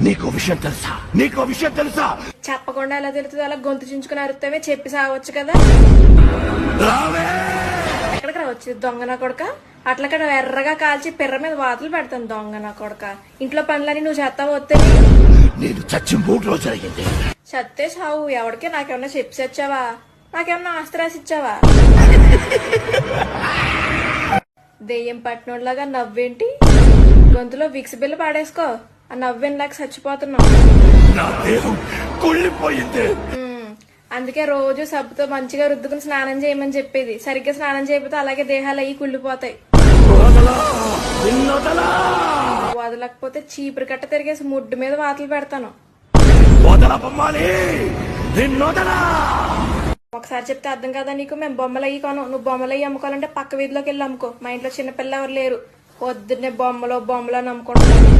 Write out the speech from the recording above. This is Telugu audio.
నీకు విషయం తెలుసా? నీకు విషయం తెలుసా? చెప్పకుండా ఎలా తెలుస్తుంది? అలా గొంతు చించుకుని అరుస్తావే, చెప్పి సావచ్చు కదా. రావే! ఎక్కడికి రావచ్చు దొంగ నా కొడక? అట్లక్కడ ఎర్రగా కాల్చి పిర్ర మీద వాతలు పెడతాను దొంగ నా కొడక. ఇంట్లో పనులని నువ్వు చేస్తావు వస్తే నేను చచ్చి 3 రోజులు అయ్యింది. చత్తే చావు. ఎవడికి నాకేమన్నా చెప్పి వచ్చావా? నాకేమన్నా ఆస్తి రాసి ఇచ్చావా? దెయ్యం పట్టినోళ్ళలాగా నవ్వేంటి? గొంతులో విక్స్ బిల్లు పాడేసుకో. ఆ నవ్వేలాగా చచ్చిపోతున్నావు. నా దేహం కుళ్ళిపోయింది. అందుకే రోజు సబ్బుతో మంచిగా రుద్దుకుని స్నానం చేయమని చెప్పేది. సరిగ్గా స్నానం చేయకపోతే అలాగే దేహాలు అయ్యి కుళ్ళిపోతాయి. వదలకపోతే చీపురు కట్ట తిరిగేసి ముడ్డు మీద వాతలు పెడతాను. ఒకసారి చెప్తే అర్థం కదా నీకు? మేము బొమ్మలు అయ్యి కొను. నువ్వు బొమ్మలు అయ్యి అమ్ముకోవాలంటే పక్క వీధిలోకి వెళ్ళి అమ్ముకో. మా ఇంట్లో చిన్నపిల్ల ఎవరు లేరు. పొద్దున్నే బొమ్మలో అని అమ్ముకుంటాను.